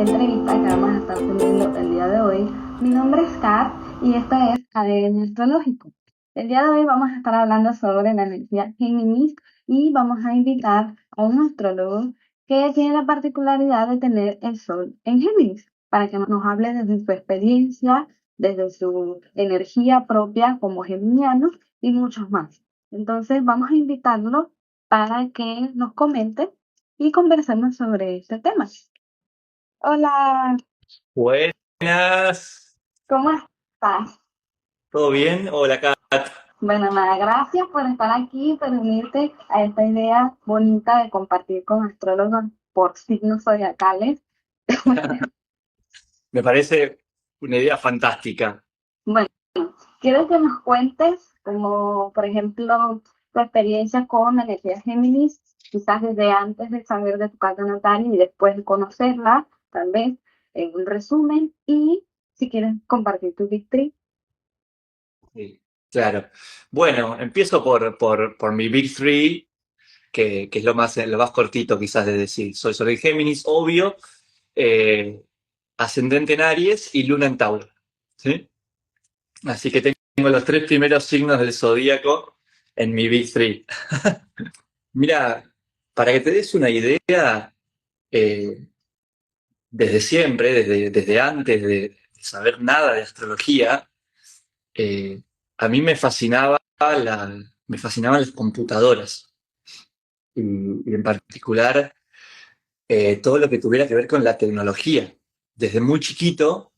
entrevista que vamos a estar teniendo el día de hoy. Mi nombre es Kat y esto es ADN Astrológico. El día de hoy vamos a estar hablando sobre la energía Géminis y vamos a invitar a un astrólogo que tiene la particularidad de tener el Sol en Géminis para que nos hable desde su experiencia, desde su energía propia como geminiano y muchos más. Entonces vamos a invitarlo para que nos comente y conversemos sobre este tema. Hola, Buenas, ¿cómo estás? ¿todo bien? Hola, Kat. Bueno, nada, gracias por estar aquí, por unirte a esta idea bonita de compartir con astrólogos por signos zodiacales. Me parece una idea fantástica. Bueno, quiero que nos cuentes, como por ejemplo, tu experiencia con la energía Géminis, quizás desde antes de saber de tu carta natal y después de conocerla, tal vez en un resumen, y si quieres compartir tu victory. Sí, claro. Bueno, empiezo por mi Big Three, que es lo más cortito quizás de decir. Soy Sol en Géminis, obvio, eh, ascendente en Aries y Luna en Tauro. ¿Sí? Así que tengo los tres primeros signos del zodíaco en mi Big Three. Mira, para que te des una idea, eh, desde siempre, desde antes de saber nada de astrología, eh, a mí me fascinaban las computadoras y en particular todo lo que tuviera que ver con la tecnología. Desde muy chiquito,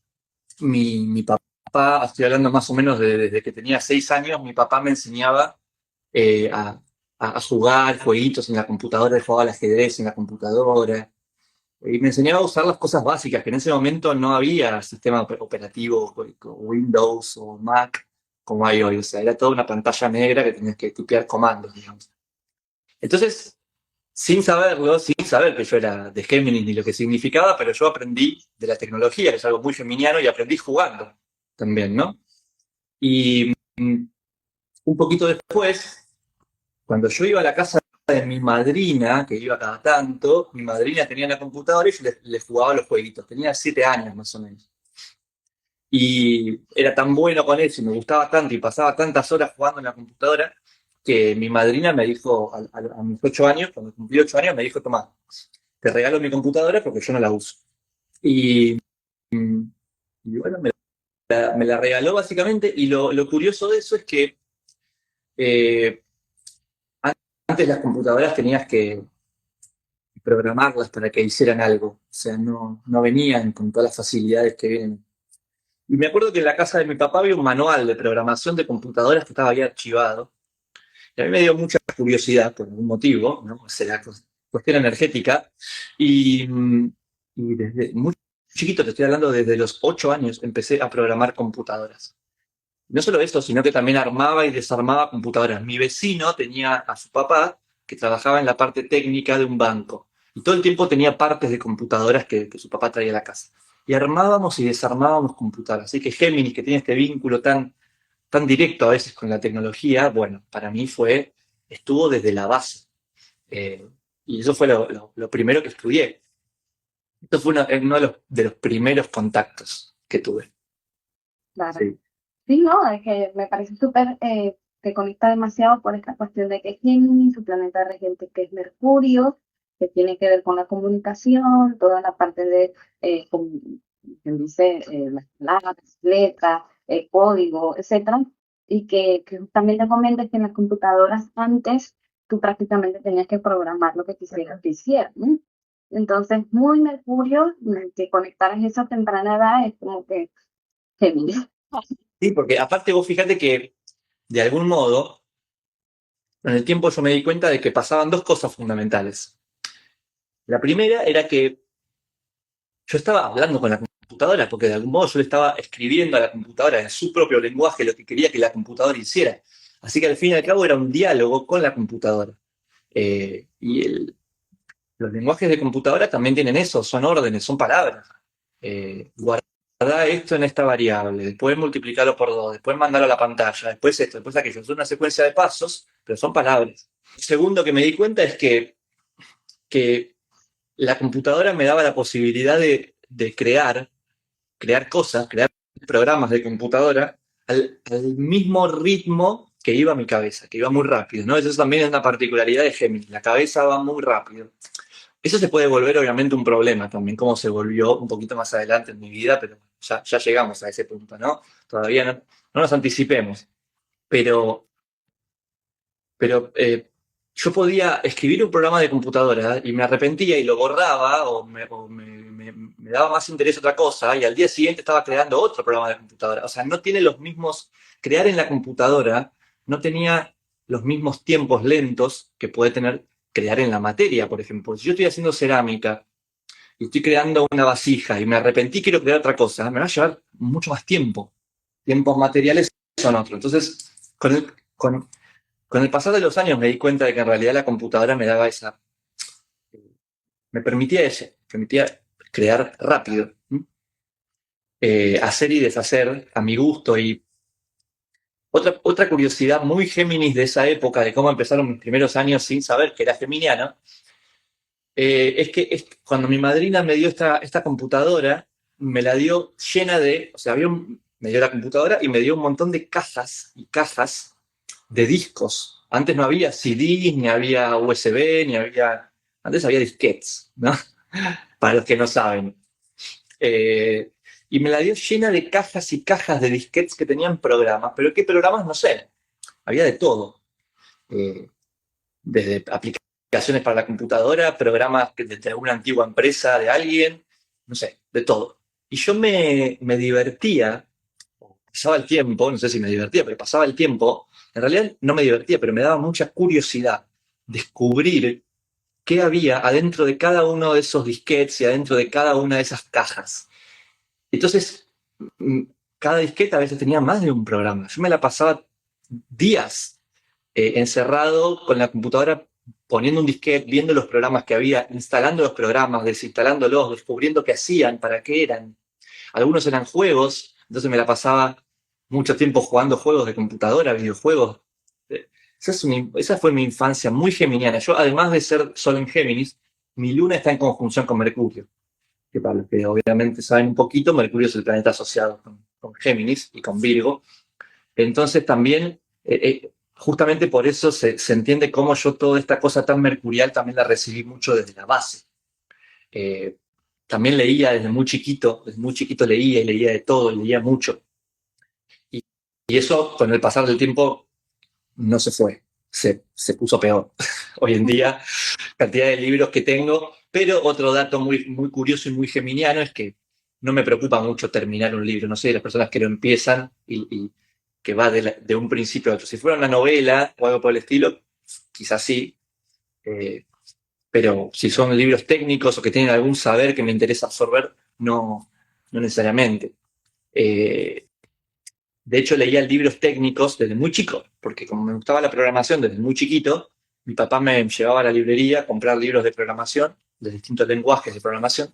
mi papá, estoy hablando más o menos desde que tenía 6 años, mi papá me enseñaba eh, a, a jugar jueguitos en la computadora, él jugaba al ajedrez en la computadora. Y me enseñaba a usar las cosas básicas, que en ese momento no había sistema operativo con Windows o Mac como hay hoy. O sea, era toda una pantalla negra que tenías que tipear comandos, digamos. Entonces, sin saberlo, sin saber que yo era de Géminis ni lo que significaba, pero yo aprendí de la tecnología, que es algo muy geminiano, y aprendí jugando también, ¿no? Y un poquito después, cuando yo iba a la casa de mi madrina, que iba cada tanto, mi madrina tenía una computadora y yo le jugaba los jueguitos. Tenía 7 años más o menos. Y era tan bueno con eso y me gustaba tanto y pasaba tantas horas jugando en la computadora que mi madrina me dijo a mis 8 años, cuando cumplí 8 años, me dijo, tomá, te regalo mi computadora porque yo no la uso. Y, y bueno, me la regaló básicamente y lo curioso de eso es que eh, antes las computadoras tenías que programarlas para que hicieran algo. O sea, no venían con todas las facilidades que vienen. Y me acuerdo que en la casa de mi papá había un manual de programación de computadoras que estaba ahí archivado. Y a mí me dio mucha curiosidad por algún motivo, ¿no? Será cuestión energética. Y, y desde muy chiquito, te estoy hablando desde los 8 años, empecé a programar computadoras. No solo eso, sino que también armaba y desarmaba computadoras. Mi vecino tenía a su papá que trabajaba en la parte técnica de un banco y todo el tiempo tenía partes de computadoras que su papá traía a la casa. Y armábamos y desarmábamos computadoras. Así que Géminis, que tiene este vínculo tan directo a veces con la tecnología, bueno, para mí estuvo desde la base. Eh, y eso fue lo primero que estudié. Esto fue uno de los primeros contactos que tuve. Claro. Sí. Sí, no, es que me parece súper que conecta demasiado por esta cuestión de que Géminis, su planeta regente que es Mercurio, que tiene que ver con la comunicación, toda la parte de, como quien dice, las palabras, letras, código, etcétera, y que justamente comenta que en las computadoras antes tú prácticamente tenías que programar lo que quisieras que hiciera, ¿no? Entonces, muy Mercurio, que conectaras esa temprana edad es como que Géminis. Sí, porque aparte vos fíjate que de algún modo, con el tiempo yo me di cuenta de que pasaban dos cosas fundamentales. La primera era que yo estaba hablando con la computadora, porque de algún modo yo le estaba escribiendo a la computadora en su propio lenguaje lo que quería que la computadora hiciera. Así que al fin y al cabo era un diálogo con la computadora. Los lenguajes de computadora también tienen eso, son órdenes, son palabras. Guarda esto en esta variable, después multiplicarlo por dos, después mandarlo a la pantalla, después esto, después aquello. Es una secuencia de pasos, pero son palabras. Segundo que me di cuenta es que la computadora me daba la posibilidad de crear cosas, crear programas de computadora al mismo ritmo que iba mi cabeza, que iba muy rápido, ¿no? Eso también es una particularidad de Géminis, la cabeza va muy rápido. Eso se puede volver obviamente un problema también, como se volvió un poquito más adelante en mi vida, pero ya llegamos a ese punto, ¿no? Todavía no nos anticipemos, pero, pero yo podía escribir un programa de computadora y me arrepentía y lo borraba o me daba más interés a otra cosa y al día siguiente estaba creando otro programa de computadora. O sea, no tiene los mismos, crear en la computadora no tenía los mismos tiempos lentos que puede tener crear en la materia, por ejemplo. Si yo estoy haciendo cerámica y estoy creando una vasija y me arrepentí y quiero crear otra cosa, me va a llevar mucho más tiempo. Tiempos materiales son otros. Entonces, con el pasar de los años me di cuenta de que en realidad la computadora me daba me permitía eso, permitía crear rápido, hacer y deshacer a mi gusto. Y otra curiosidad muy Géminis de esa época, de cómo empezaron mis primeros años sin saber que era geminiano, es que cuando mi madrina me dio esta computadora, me la dio llena o sea, me dio la computadora y me dio un montón de cajas y cajas de discos. Antes no había CDs, ni había USB, antes había disquetes, ¿no? Para los que no saben. Y me la dio llena de cajas y cajas de disquetes que tenían programas, pero ¿qué programas? No sé. Había de todo. Eh, Desde aplicaciones para la computadora, programas de alguna antigua empresa de alguien, no sé, de todo. Y yo me divertía, pasaba el tiempo, no sé si me divertía, pero pasaba el tiempo, en realidad no me divertía, pero me daba mucha curiosidad descubrir qué había adentro de cada uno de esos disquetes y adentro de cada una de esas cajas. Entonces, cada disquete a veces tenía más de un programa. Yo me la pasaba días encerrado con la computadora poniendo un disquete, viendo los programas que había, instalando los programas, desinstalándolos, descubriendo qué hacían, para qué eran. Algunos eran juegos, entonces me la pasaba mucho tiempo jugando juegos de computadora, videojuegos. Esa fue mi infancia muy geminiana. Yo, además de ser Sol en Géminis, mi luna está en conjunción con Mercurio, que para los que obviamente saben un poquito, Mercurio es el planeta asociado con Géminis y con Virgo. Entonces también, justamente por eso se entiende cómo yo toda esta cosa tan mercurial también la recibí mucho desde la base. Eh, También leía desde muy chiquito leía y leía de todo, leía mucho. Y, y eso con el pasar del tiempo no se fue, se puso peor. Hoy en día, cantidad de libros que tengo, pero otro dato muy, muy curioso y muy geminiano es que no me preocupa mucho terminar un libro. No sé, las personas que lo empiezan y que va de un principio a otro. Si fuera una novela o algo por el estilo, quizás sí, eh, pero si son libros técnicos o que tienen algún saber que me interesa absorber, no necesariamente. Eh, de hecho, leía libros técnicos desde muy chico, porque como me gustaba la programación desde muy chiquito, mi papá me llevaba a la librería a comprar libros de programación, de distintos lenguajes de programación,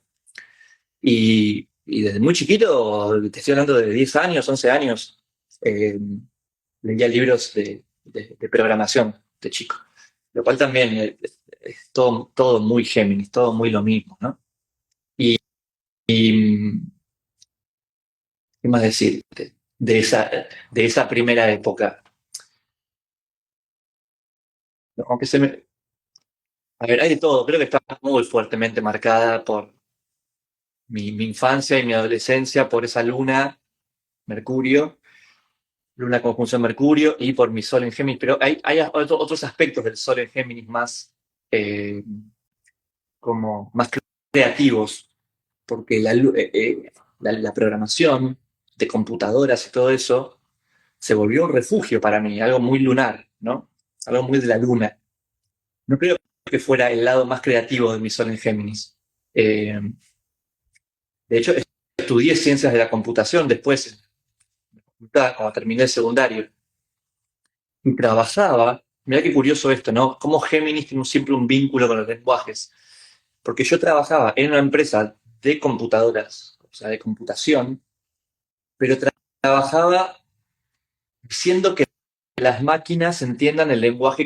y desde muy chiquito, te estoy hablando de 10 años, 11 años, eh, leía libros de programación de chico, lo cual también es todo muy Géminis, todo muy lo mismo, ¿no? Y ¿qué más decirte de esa primera época? Aunque a ver, hay de todo, creo que está muy fuertemente marcada por mi infancia y mi adolescencia, por esa Mercurio, luna conjunción Mercurio, y por mi Sol en Géminis, pero hay otros aspectos del Sol en Géminis más, eh, como más creativos, porque la programación de computadoras y todo eso se volvió un refugio para mí, algo muy lunar, ¿no? Algo muy de la luna. No creo que fuera el lado más creativo de mi Sol en Géminis. Eh, de hecho, estudié ciencias de la computación después, en la facultad, cuando terminé el secundario, y trabajaba, mirá qué curioso esto, ¿no? Cómo Géminis tiene siempre un vínculo con los lenguajes. Porque yo trabajaba en una empresa de computadoras, o sea, de computación, pero trabajaba haciendo que las máquinas entiendan el lenguaje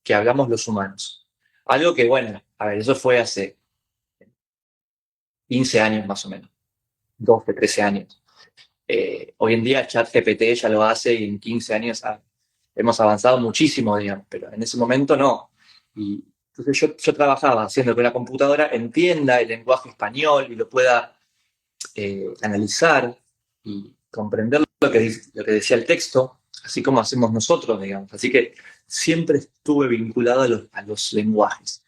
que hablamos los humanos. Algo que, bueno, a ver, eso fue hace 15 años más o menos. 12, 13 años. Hoy en día ChatGPT ya lo hace y en 15 años hemos avanzado muchísimo, digamos, pero en ese momento no. Y entonces yo trabajaba haciendo que la computadora entienda el lenguaje español y lo pueda analizar y comprender lo que decía el texto, así como hacemos nosotros, digamos. Así que siempre estuve vinculado a los lenguajes.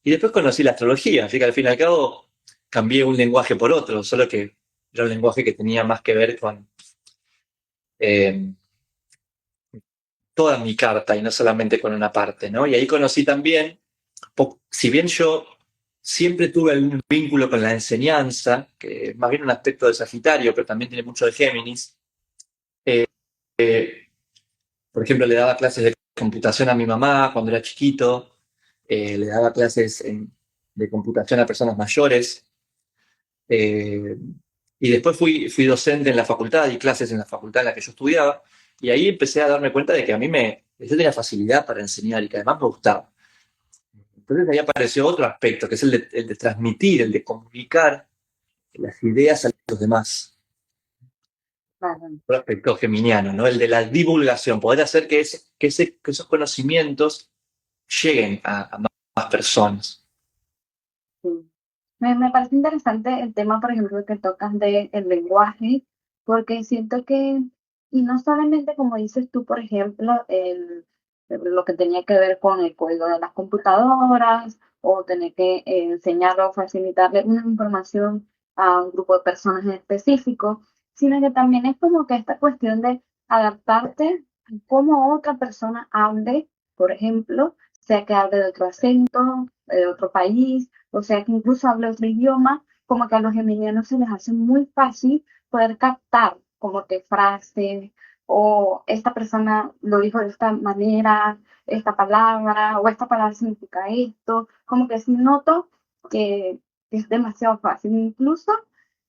Y después conocí la astrología, así que al fin y al cabo cambié un lenguaje por otro, solo que era un lenguaje que tenía más que ver con eh, toda mi carta y no solamente con una parte, ¿no? Y ahí conocí también, si bien yo siempre tuve algún vínculo con la enseñanza, que es más bien un aspecto de Sagitario, pero también tiene mucho de Géminis. Por ejemplo, le daba clases de computación a mi mamá cuando era chiquito, le daba clases de computación a personas mayores, eh, y después fui docente en la facultad y clases en la facultad en la que yo estudiaba, y ahí empecé a darme cuenta de que yo tenía facilidad para enseñar y que además me gustaba. Entonces ahí apareció otro aspecto, que es el de transmitir, el de comunicar las ideas a los demás. Claro. Otro aspecto geminiano, ¿no? El de la divulgación, poder hacer que esos conocimientos lleguen a más personas. Sí. Me parece interesante el tema, por ejemplo, que tocas del lenguaje, porque siento que, y no solamente como dices tú, por ejemplo, lo que tenía que ver con el código de las computadoras o tener que enseñarle o facilitarle una información a un grupo de personas en específico, sino que también es como que esta cuestión de adaptarte a cómo otra persona hable, por ejemplo, sea que hable de otro acento, de otro país, o sea que incluso hable otro idioma, como que a los geminianos se les hace muy fácil poder captar como que frases o esta persona lo dijo de esta manera, esta palabra o esta palabra significa esto, como que sí noto que es demasiado fácil, incluso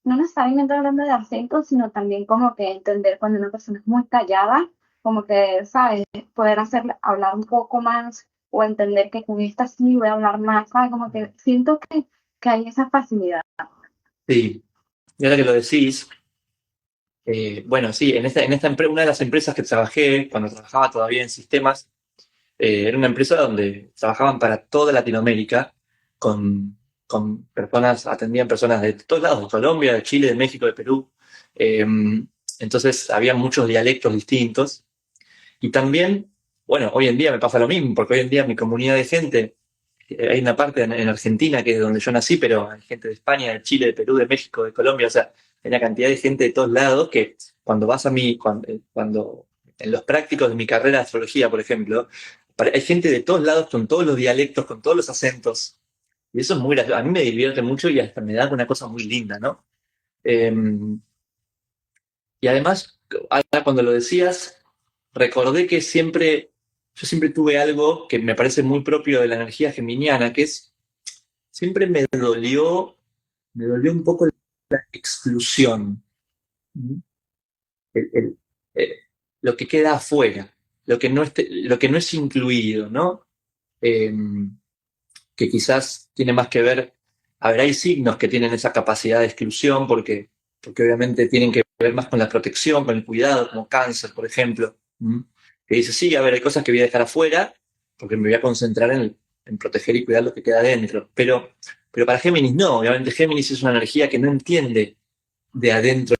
no necesariamente hablando de acento, sino también como que entender cuando una persona es muy callada, como que, ¿sabes? Poder hacerle hablar un poco más o entender que con esta sí voy a hablar más, ¿sabes? Como que siento que hay esa facilidad. Sí, y ahora que lo decís, bueno, sí, una de las empresas que trabajé, cuando trabajaba todavía en sistemas, era una empresa donde trabajaban para toda Latinoamérica, con personas, atendían personas de todos lados, de Colombia, de Chile, de México, de Perú. Eh, entonces había muchos dialectos distintos. Y también, bueno, hoy en día me pasa lo mismo, porque hoy en día mi comunidad de gente, hay una parte en Argentina que es donde yo nací, pero hay gente de España, de Chile, de Perú, de México, de Colombia, o sea, hay una cantidad de gente de todos lados que cuando vas a mí, cuando en los prácticos de mi carrera de astrología, por ejemplo, hay gente de todos lados con todos los dialectos, con todos los acentos, y eso es muy gracioso. A mí me divierte mucho y hasta me da una cosa muy linda, ¿no? Eh, y además, ahora cuando lo decías, recordé que yo siempre tuve algo que me parece muy propio de la energía geminiana, que es, siempre me dolió un poco la exclusión, ¿sí? el- el- eh, lo que queda afuera, lo que no es incluido, ¿no? Eh, que quizás tiene más que ver, a ver, hay signos que tienen esa capacidad de exclusión porque obviamente tienen que ver más con la protección, con el cuidado, como cáncer, por ejemplo, ¿m? Que dice, sí, a ver, hay cosas que voy a dejar afuera porque me voy a concentrar en proteger y cuidar lo que queda adentro. Pero para Géminis no, obviamente Géminis es una energía que no entiende de adentro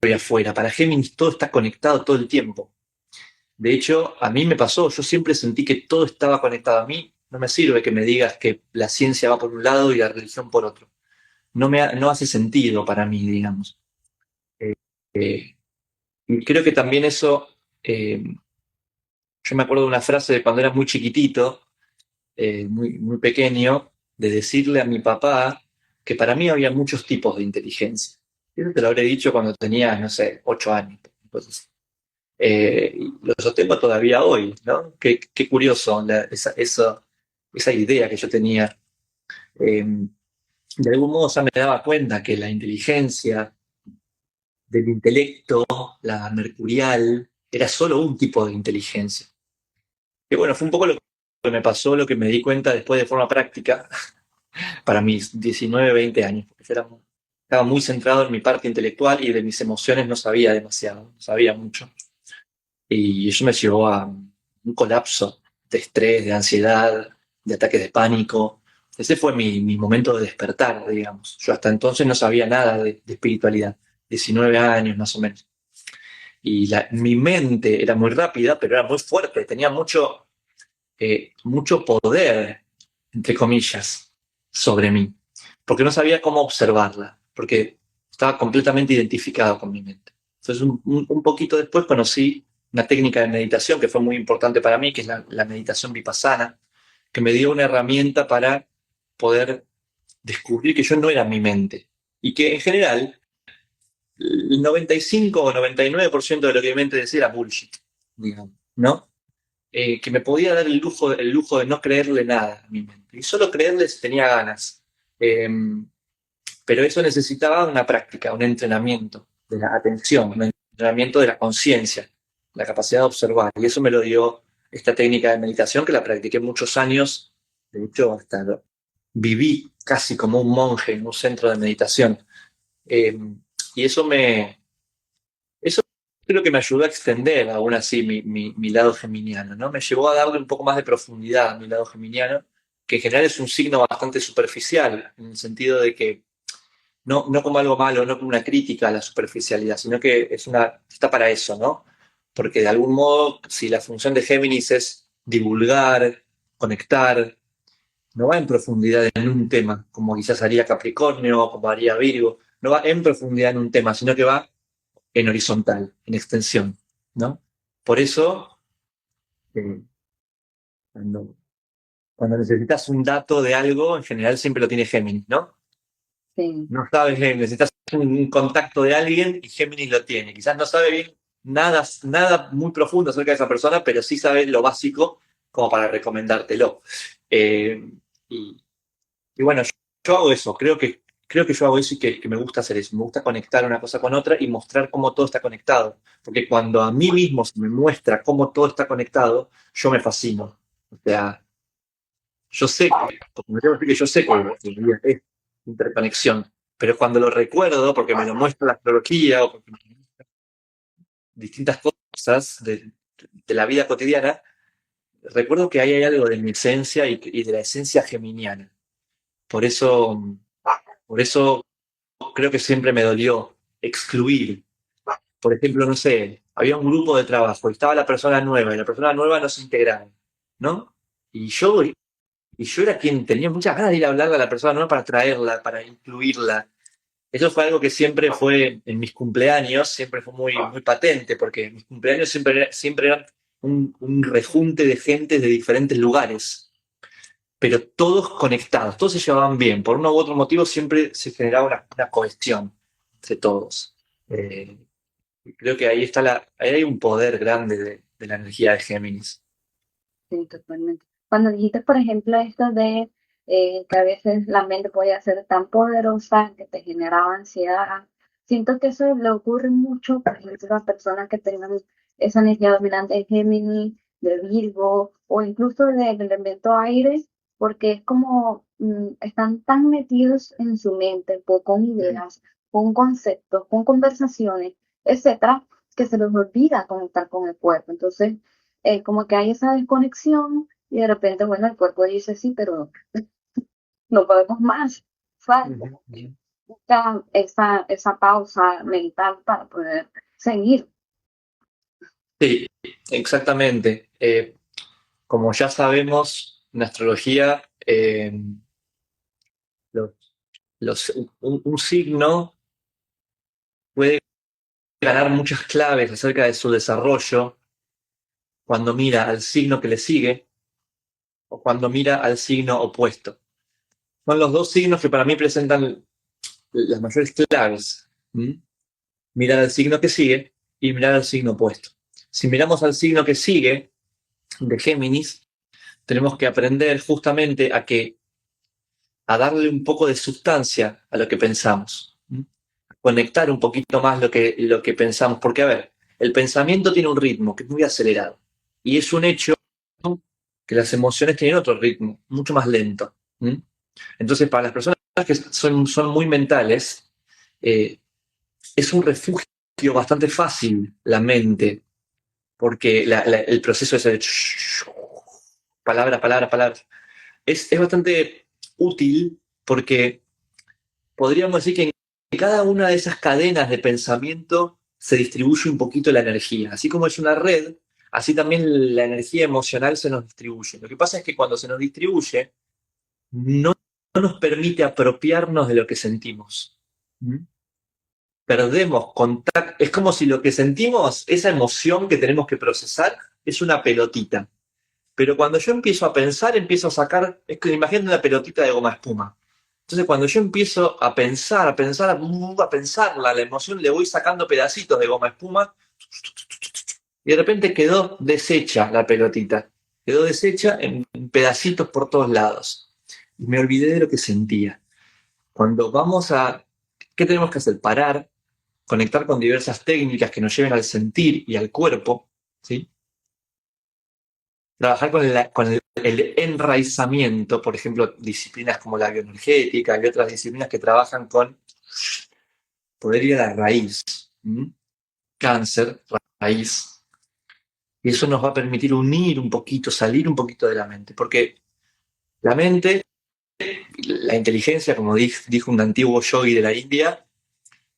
y afuera. Para Géminis todo está conectado todo el tiempo. De hecho, a mí me pasó, yo siempre sentí que todo estaba conectado a mí. No me sirve que me digas que la ciencia va por un lado y la religión por otro. No hace sentido para mí, digamos. Eh, y creo que también eso, yo me acuerdo de una frase de cuando era muy chiquitito, muy, muy pequeño, de decirle a mi papá que para mí había muchos tipos de inteligencia. Eso te lo habré dicho cuando tenía, no sé, 8 años. Entonces, y lo sostengo todavía hoy, ¿no? Qué curioso esa idea que yo tenía. Eh, de algún modo ya me daba cuenta que la inteligencia del intelecto, la mercurial, era solo un tipo de inteligencia. Que bueno, fue un poco lo que me pasó, lo que me di cuenta después de forma práctica, para mis 19, 20 años, porque yo era estaba muy centrado en mi parte intelectual y de mis emociones no sabía demasiado, no sabía mucho. Y eso me llevó a un colapso de estrés, de ansiedad, de ataques de pánico. Ese fue mi momento de despertar, digamos. Yo hasta entonces no sabía nada de espiritualidad, 19 años más o menos. Y mi mente era muy rápida, pero era muy fuerte, tenía mucho poder, entre comillas, sobre mí, porque no sabía cómo observarla, porque estaba completamente identificado con mi mente. Entonces, un poquito después conocí una técnica de meditación que fue muy importante para mí, que es la meditación vipassana, que me dio una herramienta para poder descubrir que yo no era mi mente y que en general el 95 o 99% de lo que mi mente decía era bullshit, digamos, ¿no? Que me podía dar el lujo de no creerle nada a mi mente. Y solo creerle si tenía ganas. Eh, pero eso necesitaba una práctica, un entrenamiento de la atención, un entrenamiento de la conciencia, la capacidad de observar. Y eso me lo dio esta técnica de meditación que la practiqué muchos años. De hecho, viví casi como un monje en un centro de meditación. Eh, y eso creo que me ayudó a extender aún así mi lado geminiano, ¿no? Me llevó a darle un poco más de profundidad a mi lado geminiano, que en general es un signo bastante superficial, en el sentido de que no como algo malo, no como una crítica a la superficialidad, sino que está para eso, ¿no? Porque de algún modo, si la función de Géminis es divulgar, conectar, no va en profundidad en un tema, como quizás haría Capricornio o como haría Virgo, no va en profundidad en un tema, sino que va en horizontal, en extensión, ¿no? Por eso, eh, cuando, cuando necesitas un dato de algo, en general siempre lo tiene Géminis, ¿no? Sí, No sabes bien, necesitas un contacto de alguien y Géminis lo tiene. Quizás no sabe bien nada muy profundo acerca de esa persona, pero sí sabe lo básico como para recomendártelo. Eh, y, y bueno, yo hago eso, creo que yo hago eso y que me gusta hacer eso. Me gusta conectar una cosa con otra y mostrar cómo todo está conectado. Porque cuando a mí mismo se me muestra cómo todo está conectado, yo me fascino. O sea, yo sé como tengo que decir que yo sé que es interconexión, pero cuando lo recuerdo, porque me lo muestra la astrología o porque me muestra distintas cosas de la vida cotidiana, recuerdo que ahí hay algo de mi esencia y de la esencia geminiana. Por eso, por eso creo que siempre me dolió excluir. Por ejemplo, no sé, había un grupo de trabajo y estaba la persona nueva y la persona nueva no se integraba, ¿no? Y yo, y yo era quien tenía muchas ganas de ir a hablarle a la persona nueva para traerla, para incluirla. Eso fue algo que siempre fue en mis cumpleaños, siempre fue muy patente, porque mis cumpleaños siempre eran un rejunte de gente de diferentes lugares, pero todos conectados, todos se llevaban bien. Por uno u otro motivo siempre se generaba una cohesión entre todos. Eh, Creo que ahí hay un poder grande de la energía de Géminis. sí, totalmente. Cuando dijiste, por ejemplo, esto de que a veces la mente puede ser tan poderosa que te generaba ansiedad, siento que eso le ocurre mucho, por ejemplo, a personas que tengan esa energía dominante de Géminis, de Virgo, o incluso del elemento aire, porque es como están tan metidos en su mente, con ideas, con conceptos, con conversaciones, etcétera, que se les olvida conectar con el cuerpo. Entonces, como que hay esa desconexión y de repente, bueno, el cuerpo dice sí, pero no podemos más. Falta Ujú, ujú. esa pausa mental para poder seguir. Sí, exactamente. Como ya sabemos, en astrología, los, un signo puede ganar muchas claves acerca de su desarrollo cuando mira al signo que le sigue o cuando mira al signo opuesto. Son los dos signos que para mí presentan las mayores claves. ¿Mm? Mirar al signo que sigue y mirar al signo opuesto. Si miramos al signo que sigue, de Géminis, tenemos que aprender justamente a darle un poco de sustancia a lo que pensamos. ¿Mm? Conectar un poquito más lo que pensamos. Porque, a ver, el pensamiento tiene un ritmo que es muy acelerado. Y es un hecho que las emociones tienen otro ritmo, mucho más lento. ¿Mm? Entonces, para las personas que son muy mentales, eh, es un refugio bastante fácil, la mente, porque el proceso es de palabras, palabras, palabras. Es bastante útil porque podríamos decir que en cada una de esas cadenas de pensamiento se distribuye un poquito la energía. Así como es una red, así también la energía emocional se nos distribuye. Lo que pasa es que cuando se nos distribuye, no nos permite apropiarnos de lo que sentimos. ¿Mm? Perdemos contacto. Es como si lo que sentimos, esa emoción que tenemos que procesar, es una pelotita. Pero cuando yo empiezo a pensar, empiezo a sacar, es que imagínate una pelotita de goma espuma. Entonces cuando yo empiezo a pensar, a pensarla, la emoción, le voy sacando pedacitos de goma espuma y de repente quedó deshecha la pelotita. Quedó deshecha en pedacitos por todos lados. Y me olvidé de lo que sentía. Cuando vamos a... ¿Qué tenemos que hacer? Parar, conectar con diversas técnicas que nos lleven al sentir y al cuerpo, ¿sí? Trabajar con el enraizamiento, por ejemplo, disciplinas como la bioenergética y otras disciplinas que trabajan con poder ir a la raíz. ¿Mm? Cáncer, raíz. Y eso nos va a permitir unir un poquito, salir un poquito de la mente. Porque la mente, la inteligencia, como dijo un antiguo yogi de la India,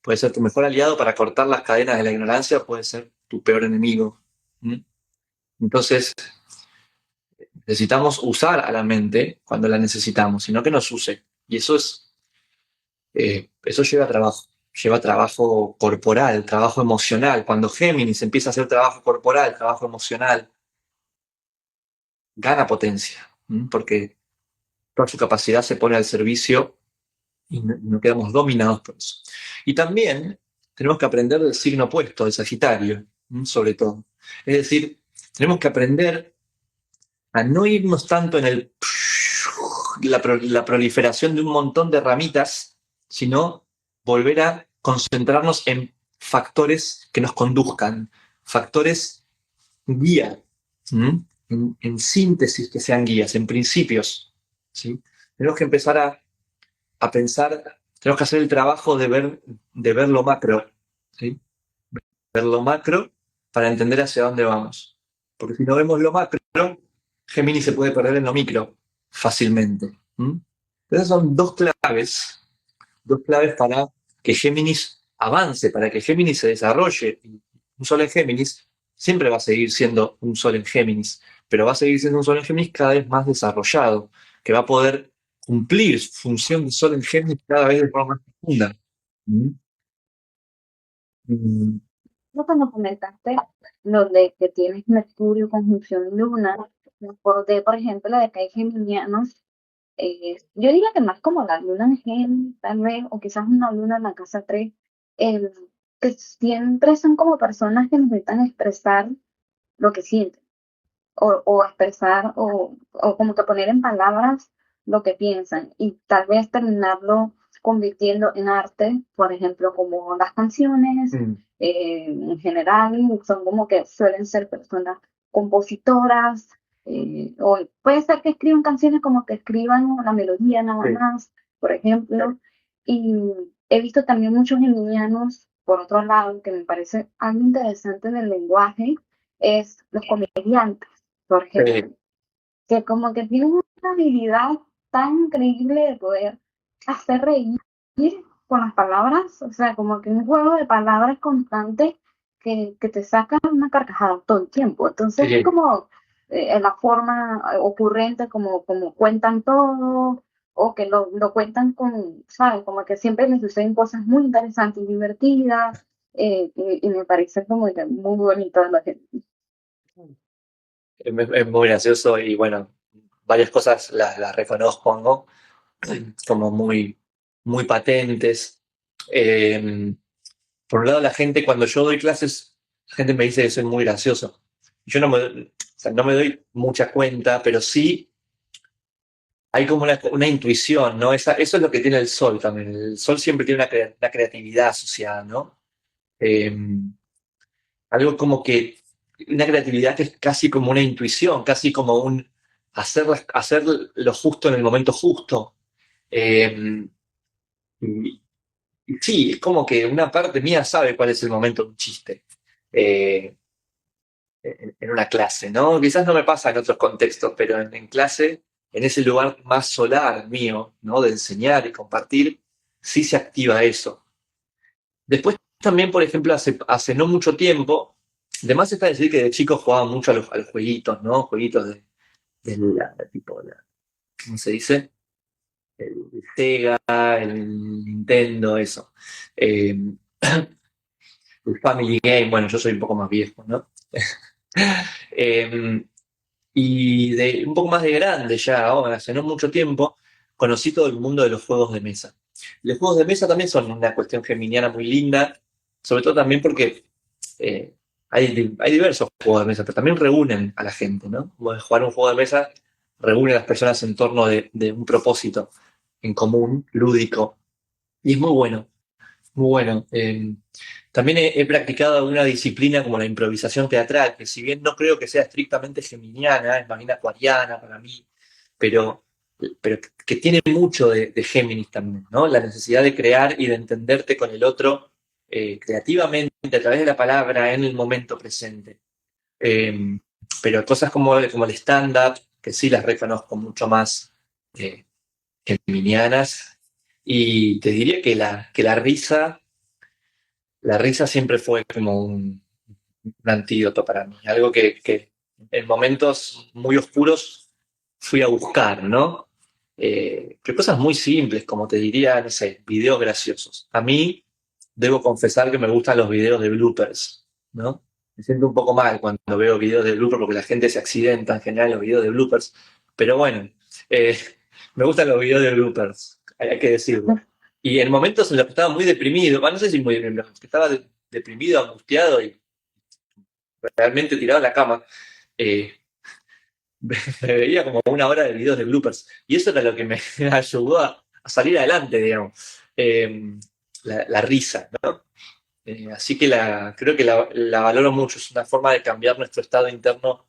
puede ser tu mejor aliado para cortar las cadenas de la ignorancia, puede ser tu peor enemigo. ¿Mm? Entonces, necesitamos usar a la mente cuando la necesitamos, sino que nos use. Y eso lleva trabajo corporal, trabajo emocional. Cuando Géminis empieza a hacer trabajo corporal, trabajo emocional, gana potencia, porque toda su capacidad se pone al servicio y no quedamos dominados por eso. Y también tenemos que aprender del signo opuesto, del Sagitario, sobre todo. Es decir, tenemos que aprender a no irnos tanto en la proliferación de un montón de ramitas, sino volver a concentrarnos en factores que nos conduzcan, factores guía, en síntesis que sean guías, en principios. ¿Sí? Tenemos que empezar a pensar, tenemos que hacer el trabajo de ver lo macro, ¿sí? Ver lo macro para entender hacia dónde vamos. Porque si no vemos lo macro, Gemini se puede perder en lo micro fácilmente. Esas son dos claves para que Géminis avance, para que Géminis se desarrolle. Un sol en Géminis siempre va a seguir siendo un sol en Géminis, pero va a seguir siendo un sol en Géminis cada vez más desarrollado, que va a poder cumplir su función de sol en Géminis cada vez de forma más profunda. ¿Mm? Mm, Lo cuando comentaste lo de que tienes Mercurio conjunción Luna, me acordé, por ejemplo, lo de que hay geminianos, yo diría que más como la luna en Géminis, tal vez, o quizás una luna en la casa 3, eh, que siempre son como personas que necesitan expresar lo que sienten o expresar o como que poner en palabras lo que piensan y tal vez terminarlo convirtiendo en arte, por ejemplo, como las canciones, mm, en general, son como que suelen ser personas compositoras, o puede ser que escriban canciones como que escriban una melodía nada sí, más, por ejemplo, y he visto también muchos geminianos, por otro lado, que me parece algo interesante del lenguaje, es los comediantes por ejemplo, sí, que como que tienen una habilidad tan increíble de poder hacer reír con las palabras, o sea, como que un juego de palabras constante que te saca una carcajada todo el tiempo. Entonces es sí. como la forma ocurrente, como cuentan todo, o que lo cuentan con, ¿sabes? Como que siempre les suceden cosas muy interesantes y divertidas, y me parece como que muy bonito de la gente. Es muy gracioso y bueno, varias cosas las reconozco, ¿no? Como muy, muy patentes. Eh, por un lado, la gente, cuando yo doy clases, la gente me dice que soy muy gracioso. Yo no me doy mucha cuenta, pero sí hay como una intuición, ¿no? Eso es lo que tiene el sol también. El sol siempre tiene una creatividad asociada, ¿no? Eh, algo como que una creatividad que es casi como una intuición, casi como un hacer lo justo en el momento justo. Eh, y sí, es como que una parte mía sabe cuál es el momento de un chiste. Eh, en una clase, ¿no? Quizás no me pasa en otros contextos, pero en clase, en ese lugar más solar mío, ¿no? De enseñar y compartir, sí se activa eso. Después también, por ejemplo, hace no mucho tiempo, además está decir que de chico jugaba mucho a los jueguitos, ¿no? Jueguitos tipo, ¿cómo se dice? El Sega, el Nintendo, eso. Eh, el Family Game, bueno, yo soy un poco más viejo, ¿no? Eh, y un poco más de grande ya, ahora, hace no mucho tiempo, conocí todo el mundo de los juegos de mesa. Los juegos de mesa también son una cuestión geminiana muy linda, sobre todo también porque eh, hay diversos juegos de mesa, pero también reúnen a la gente, ¿no? Como jugar un juego de mesa reúne a las personas en torno de un propósito en común, lúdico, y es muy bueno, muy bueno. También he practicado una disciplina como la improvisación teatral, que si bien no creo que sea estrictamente geminiana, es más bien acuariana para mí, pero, pero que tiene mucho de Géminis también, ¿no? La necesidad de crear y de entenderte con el otro creativamente a través de la palabra en el momento presente. Eh, pero cosas como el stand-up, que sí las reconozco mucho más eh, geminianas, y te diría que la risa siempre fue como un antídoto para mí, algo que en momentos muy oscuros fui a buscar, ¿no? Pero cosas muy simples, como te diría, no sé, videos graciosos. A mí, debo confesar que me gustan los videos de bloopers, ¿no? Me siento un poco mal cuando veo videos de bloopers porque la gente se accidenta en general en los videos de bloopers, pero bueno, eh, me gustan los videos de bloopers, hay que decirlo. Y en momentos en los que estaba muy deprimido, bueno, no sé si muy deprimido, que estaba deprimido, angustiado y realmente tirado en la cama, eh, me veía como una hora de videos de bloopers. Y eso era lo que me ayudó a salir adelante, digamos. La risa, ¿no? Así que creo que la valoro mucho. Es una forma de cambiar nuestro estado interno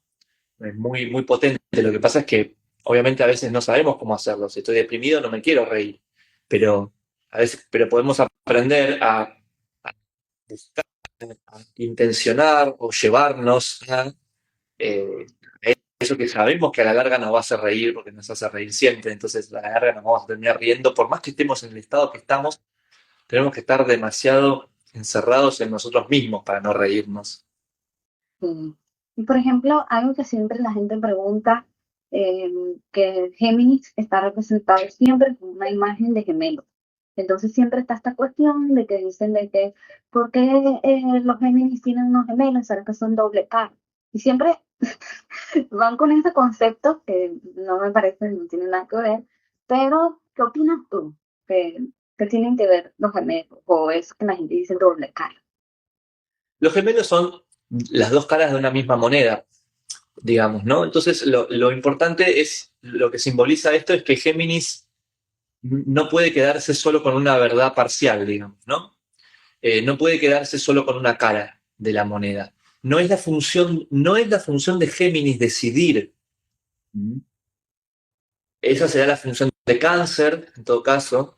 muy, muy potente. Lo que pasa es que, obviamente, a veces no sabemos cómo hacerlo. Si estoy deprimido, no me quiero reír. Pero a veces, pero podemos aprender a buscar, a intencionar o llevarnos eh, eso que sabemos que a la larga nos va a hacer reír, porque nos hace reír siempre, entonces a la larga nos vamos a terminar riendo, por más que estemos en el estado que estamos, tenemos que estar demasiado encerrados en nosotros mismos para no reírnos. Sí. Y por ejemplo, algo que siempre la gente pregunta, eh, que Géminis está representado siempre con una imagen de gemelo. Entonces siempre está esta cuestión de que dicen de que, ¿por qué los Géminis tienen unos gemelos? ¿Será que son doble cara? Y siempre van con ese concepto que no me parece, no tiene nada que ver, pero ¿qué opinas tú? ¿Qué tienen que ver los gemelos? ¿O es que la gente dice doble cara? Los gemelos son las dos caras de una misma moneda, digamos, ¿no? Entonces lo importante es, lo que simboliza esto es que Géminis no puede quedarse solo con una verdad parcial, digamos, ¿no? No puede quedarse solo con una cara de la moneda. No es la función de Géminis decidir. Esa será la función de Cáncer, en todo caso,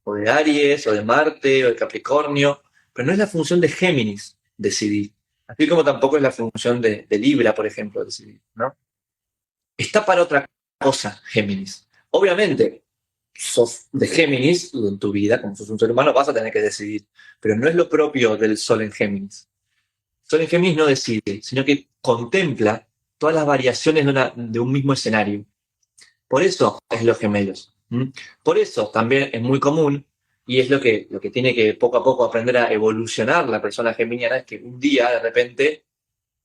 o de Aries, o de Marte, o de Capricornio, pero no es la función de Géminis decidir. Así como tampoco es la función de Libra, por ejemplo, decidir, ¿no? Está para otra cosa, Géminis. Obviamente, sos de Géminis y en tu vida, como sos un ser humano, vas a tener que decidir, pero no es lo propio del Sol en Géminis. El Sol en Géminis no decide, sino que contempla todas las variaciones de un mismo escenario. Por eso es los gemelos. Por eso también es muy común, y es lo que tiene que poco a poco aprender a evolucionar la persona geminiana, es que un día de repente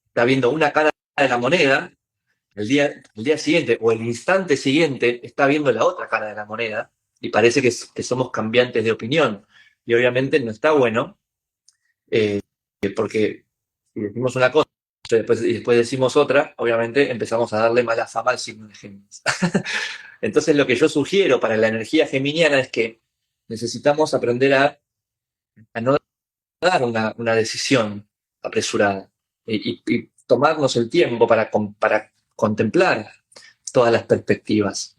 está viendo una cara de la moneda, el día siguiente o el instante siguiente está viendo la otra cara de la moneda, y parece que somos cambiantes de opinión. Y obviamente no está bueno, eh, porque si decimos una cosa y después decimos otra, obviamente empezamos a darle mala fama al signo de Géminis. Entonces lo que yo sugiero para la energía geminiana es que necesitamos aprender a no dar una decisión apresurada y tomarnos el tiempo para contemplar. todas las perspectivas.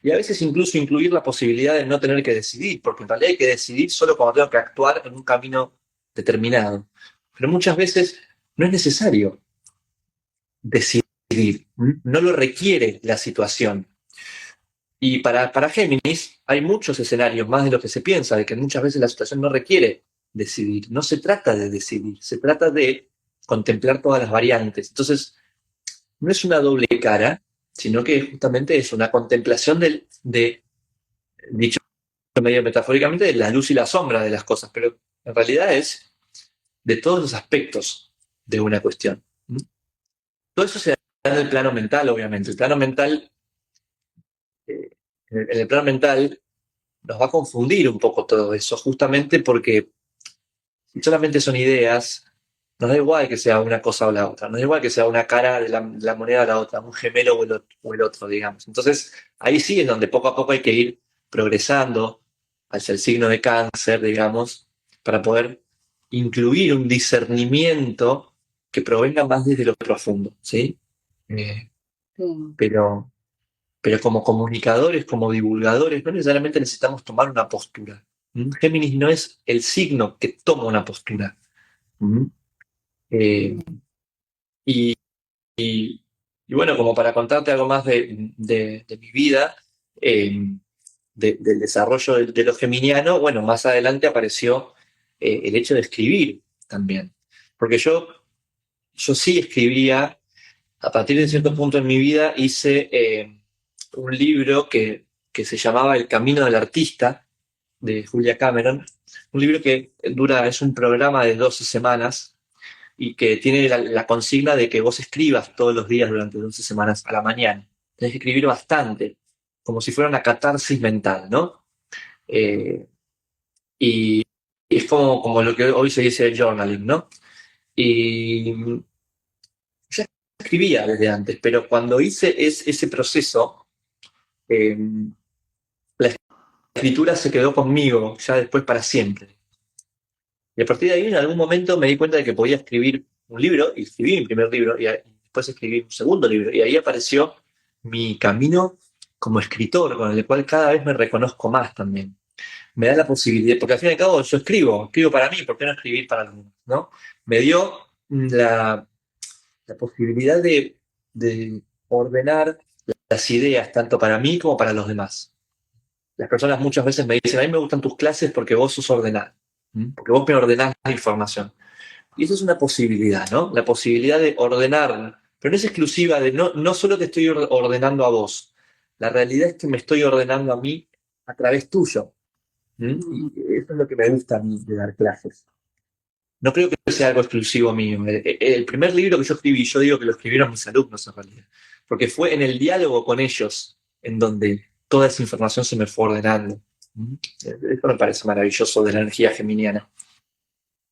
Y a veces incluso incluir la posibilidad de no tener que decidir, porque en realidad hay que decidir solo cuando tengo que actuar en un camino determinado. Pero muchas veces no es necesario decidir, no lo requiere la situación. Y para Géminis hay muchos escenarios, más de lo que se piensa, de que muchas veces la situación no requiere decidir. No se trata de decidir, se trata de contemplar todas las variantes. Entonces, no es una doble cara, sino que justamente es una contemplación dicho medio metafóricamente, de la luz y la sombra de las cosas, pero en realidad es de todos los aspectos de una cuestión. Todo eso se da en el plano mental, obviamente. El plano mental, en el plano mental nos va a confundir un poco todo eso, justamente porque si solamente son ideas, nos da igual que sea una cosa o la otra, nos da igual que sea una cara de la moneda o la otra, un gemelo o el otro, digamos. Entonces, ahí sí es donde poco a poco hay que ir progresando hacia el signo de Cáncer, digamos, para poder incluir un discernimiento que provenga más desde lo profundo, ¿sí? Sí, Pero, pero como comunicadores, como divulgadores, no necesariamente necesitamos tomar una postura. Géminis no es el signo que toma una postura. Eh, y, y- y bueno, como para contarte algo más de mi vida, eh, del desarrollo de lo geminiano, bueno, más adelante apareció el hecho de escribir también. Porque yo sí escribía, a partir de cierto punto en mi vida hice un libro que se llamaba El Camino del Artista, de Julia Cameron, un libro que es un programa de 12 semanas y que tiene la consigna de que vos escribas todos los días durante 12 semanas a la mañana. Tenés que escribir bastante, como si fuera una catarsis mental, ¿no? Eh, y es como lo que hoy se dice el journaling, ¿no? Y ya escribía desde antes, pero cuando hice ese proceso, eh, la escritura se quedó conmigo ya después para siempre. Y a partir de ahí, en algún momento me di cuenta de que podía escribir un libro, y escribí mi primer libro, y después escribí un segundo libro, y ahí apareció mi camino como escritor, con el cual cada vez me reconozco más también. Me da la posibilidad, porque al fin y al cabo yo escribo para mí, ¿por qué no escribir para los demás? ¿No? Me dio la posibilidad de ordenar las ideas tanto para mí como para los demás. Las personas muchas veces me dicen, a mí me gustan tus clases porque vos sos ordenado, porque vos me ordenás la información. Y eso es una posibilidad, ¿no? La posibilidad de ordenar, pero no es exclusiva de, no solo te estoy ordenando a vos, la realidad es que me estoy ordenando a mí a través tuyo. Y eso es lo que me gusta a mí de dar clases. No creo que sea algo exclusivo mío. El primer libro que yo escribí, yo digo que lo escribieron mis alumnos en realidad, porque fue en el diálogo con ellos en donde toda esa información se me fue ordenando. Eso me parece maravilloso de la energía geminiana.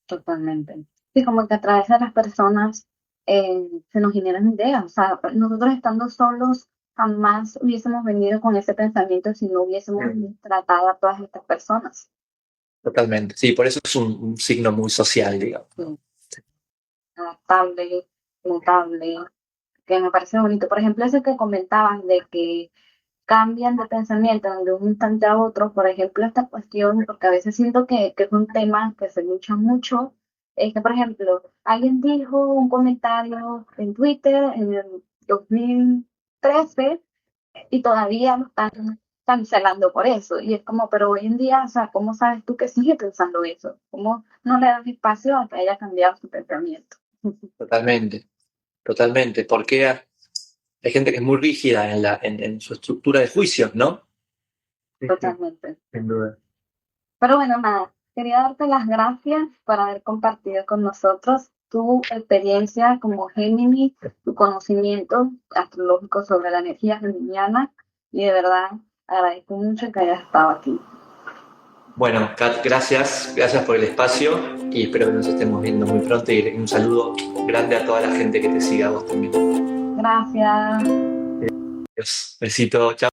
totalmente. Sí, como que a través de las personas se nos generan ideas. O sea, nosotros estando solos jamás hubiésemos venido con ese pensamiento si no hubiésemos tratado a todas estas personas. Totalmente. Sí, por eso es un signo muy social, digamos. Sí, adaptable, mutable, que me parece bonito. Por ejemplo, eso que comentabas de que cambian de pensamiento de un instante a otro, por ejemplo, esta cuestión, porque a veces siento que es un tema que se lucha mucho, es que, por ejemplo, alguien dijo un comentario en Twitter en el 2013 y todavía lo están cancelando por eso. Y es como, pero hoy en día, o sea, ¿cómo sabes tú que sigue pensando eso? ¿Cómo no le das espacio a que haya cambiado su pensamiento? Totalmente, totalmente. Porque hay gente que es muy rígida en su estructura de juicios, ¿no? Sí, sí, Totalmente. sin duda. Pero bueno, nada, quería darte las gracias por haber compartido con nosotros tu experiencia como Géminis, tu conocimiento astrológico sobre la energía geminiana y de verdad agradezco mucho que hayas estado aquí. Bueno, Kat, gracias por el espacio y espero que nos estemos viendo muy pronto y un saludo grande a toda la gente que te siga a vos también. Gracias. Adiós. Besito, chao.